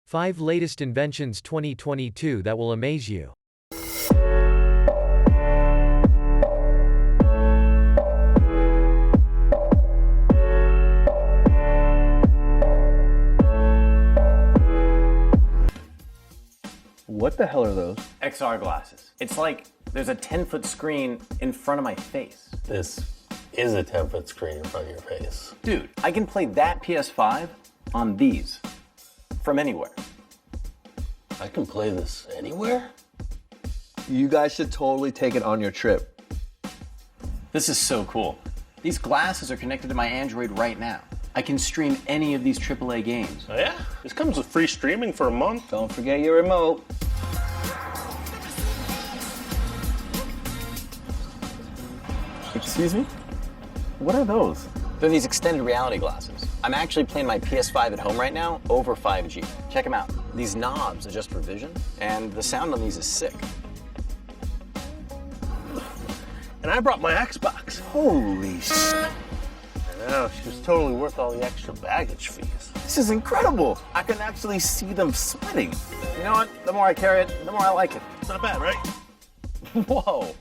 5 latest inventions 2022 that will amaze you. What the hell are those? XR glasses. It's like there's a 10-foot screen in front of my face. This is a 10-foot screen in front of your face. Dude, I can play that PS5 on these from anywhere. I can play this anywhere? You guys should totally take it on your trip. This is so cool. These glasses are connected to my Android right now. I can stream any of these AAA games. Oh yeah? This comes with free streaming for a month. Don't forget your remote. Excuse me? What are those? They're these extended reality glasses. I'm actually playing my PS5 at home right now over 5G. Check them out. These knobs adjust for vision, and the sound on these is sick. And I brought my Xbox. Holy shit. I know, she was totally worth all the extra baggage fees. This is incredible. I can actually see them sweating. You know what? The more I carry it, the more I like it. It's not bad, right? Whoa.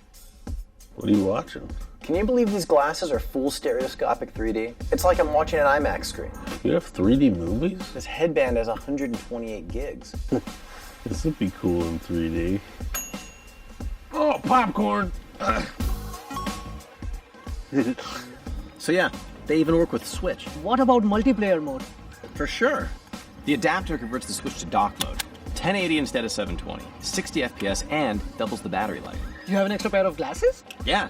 What are you watching? Can you believe these glasses are full stereoscopic 3D? It's like I'm watching an IMAX screen. You have 3D movies? This headband has 128 gigs. This would be cool in 3D. Oh, popcorn! So yeah, they even work with Switch. What about multiplayer mode? For sure. The adapter converts the Switch to dock mode. 1080 instead of 720, 60 FPS, and doubles the battery life. You have an extra pair of glasses? Yeah,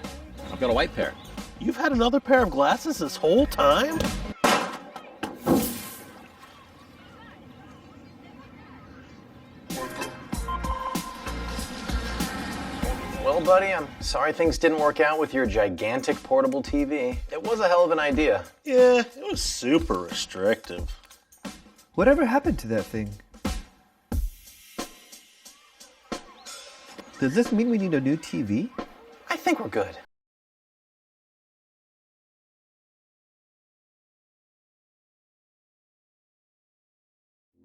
I've got a white pair. You've had another pair of glasses this whole time? Well, buddy, I'm sorry things didn't work out with your gigantic portable TV. It was a hell of an idea. Yeah, it was super restrictive. Whatever happened to that thing? Does this mean we need a new TV? I think we're good.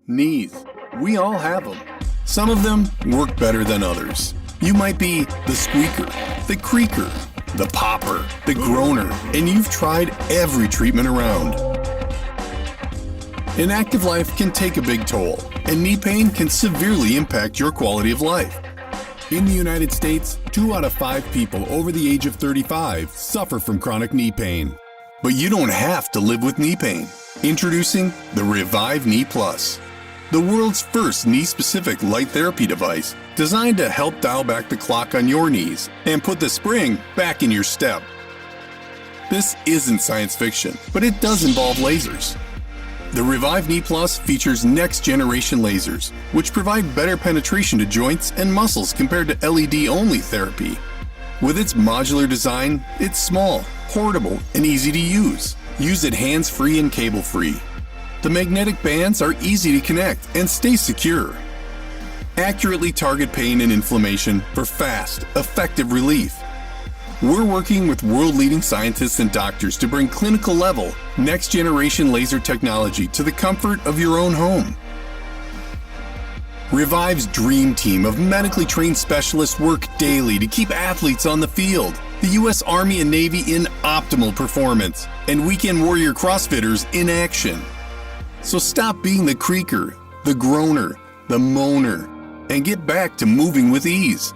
Knees. We all have them. Some of them work better than others. You might be the squeaker, the creaker, the popper, the groaner, and you've tried every treatment around. An active life can take a big toll, and knee pain can severely impact your quality of life. In the United States, 2 out of 5 people over the age of 35 suffer from chronic knee pain. But you don't have to live with knee pain. Introducing the Revive Knee Plus, the world's first knee-specific light therapy device designed to help dial back the clock on your knees and put the spring back in your step. This isn't science fiction, but it does involve lasers. The Revive Knee Plus features next-generation lasers, which provide better penetration to joints and muscles compared to LED-only therapy. With its modular design, it's small, portable, and easy to use. Use it hands-free and cable-free. The magnetic bands are easy to connect and stay secure. Accurately target pain and inflammation for fast, effective relief. We're working with world-leading scientists and doctors to bring clinical-level, next-generation laser technology to the comfort of your own home. Revive's dream team of medically trained specialists work daily to keep athletes on the field, the U.S. Army and Navy in optimal performance, and weekend warrior CrossFitters in action. So stop being the creaker, the groaner, the moaner, and get back to moving with ease.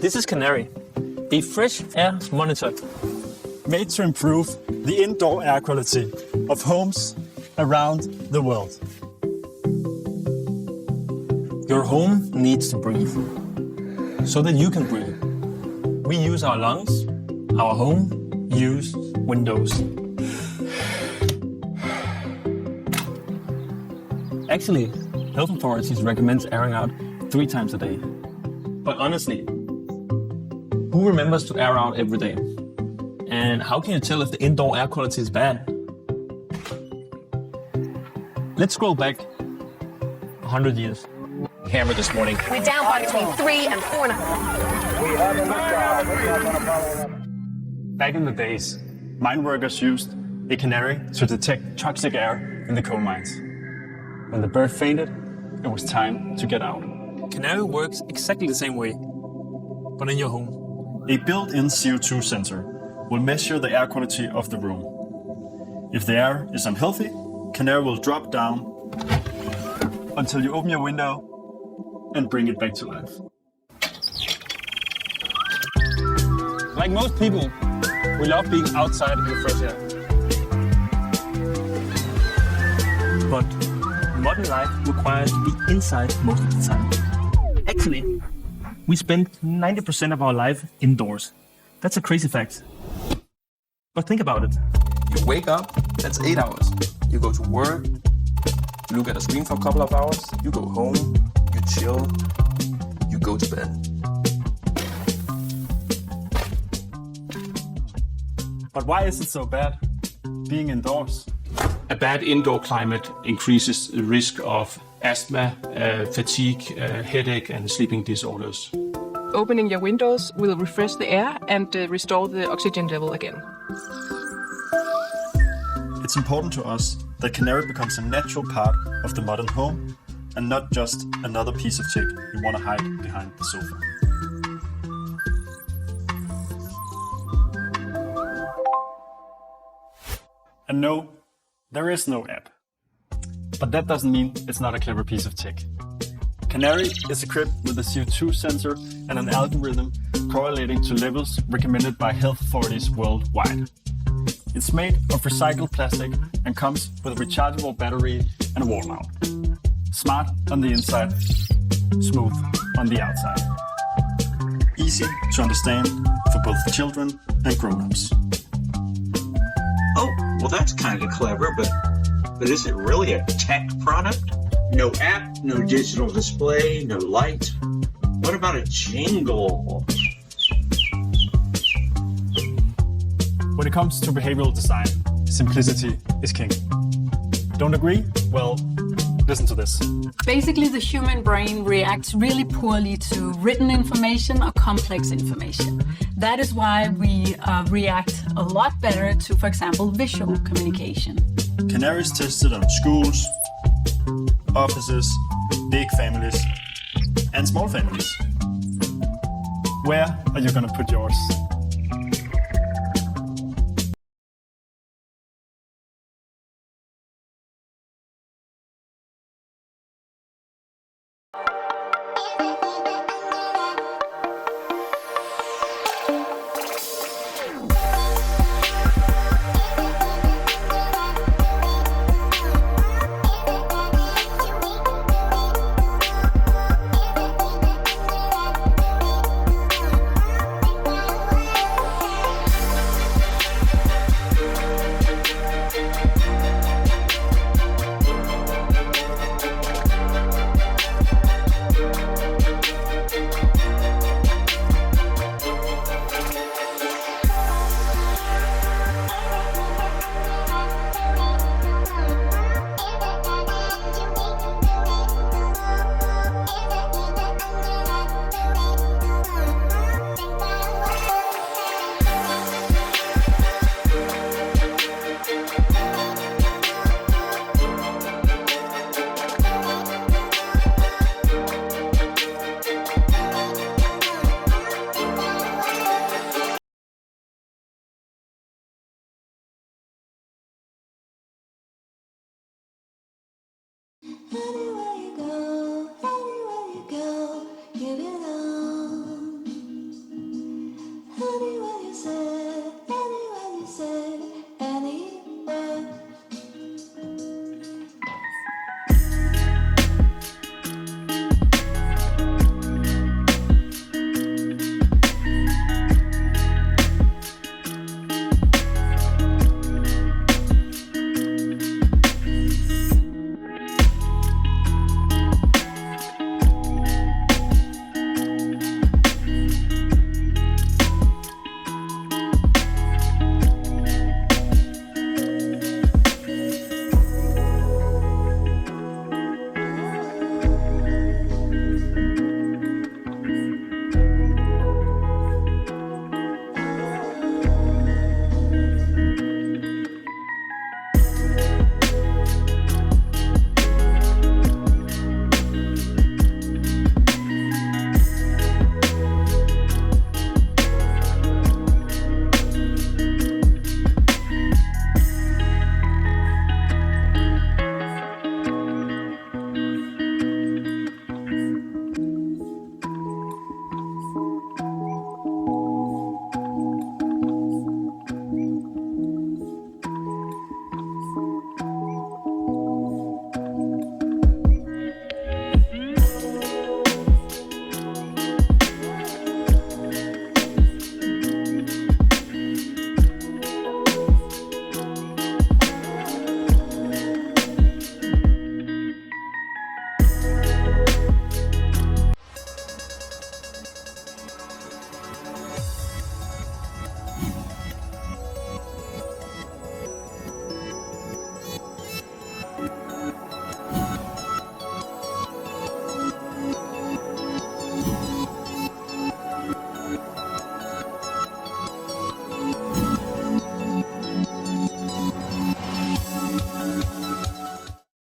This is Canairi, a fresh air monitor made to improve the indoor air quality of homes around the world. Your home needs to breathe so that you can breathe. We use our lungs, our home use windows. Actually, health authorities recommend airing out 3 times a day. But honestly, who remembers to air out every day? And how can you tell if the indoor air quality is bad? Let's scroll back 100 years. camera this morning. We're down by between 3 and 4.5. Back in the days, mine workers used a canary to detect toxic air in the coal mines. When the bird fainted, it was time to get out. Canairi works exactly the same way, but in your home. A built-in CO2 sensor will measure the air quality of the room. If the air is unhealthy, Canairi will drop down until you open your window and bring it back to life. Like most people, we love being outside in the fresh air. But modern life requires to be inside most of the time. Actually, we spend 90% of our life indoors. That's a crazy fact. But think about it. You wake up, that's 8 hours. You go to work, you look at a screen for a couple of hours, you go home, you chill, you go to bed. But why is it so bad being indoors? A bad indoor climate increases the risk of asthma, fatigue, headache, and sleeping disorders. Opening your windows will refresh the air and restore the oxygen level again. It's important to us that Canairi becomes a natural part of the modern home and not just another piece of tech you want to hide behind the sofa. And no, there is no app. But that doesn't mean it's not a clever piece of tech. Canairi is equipped with a CO2 sensor and an algorithm correlating to levels recommended by health authorities worldwide. It's made of recycled plastic and comes with a rechargeable battery and a wall mount. Smart on the inside, smooth on the outside. Easy to understand for both children and grown-ups. Oh, well that's kind of clever, but is it really a tech product? No app, no digital display, no light. What about a jingle? When it comes to behavioral design, simplicity is king. Don't agree? Well, listen to this. Basically, the human brain reacts really poorly to written information or complex information. That is why we react a lot better to, for example, visual communication. Canairi is tested on schools, offices, big families, and small families. Where are you going to put yours? Anywhere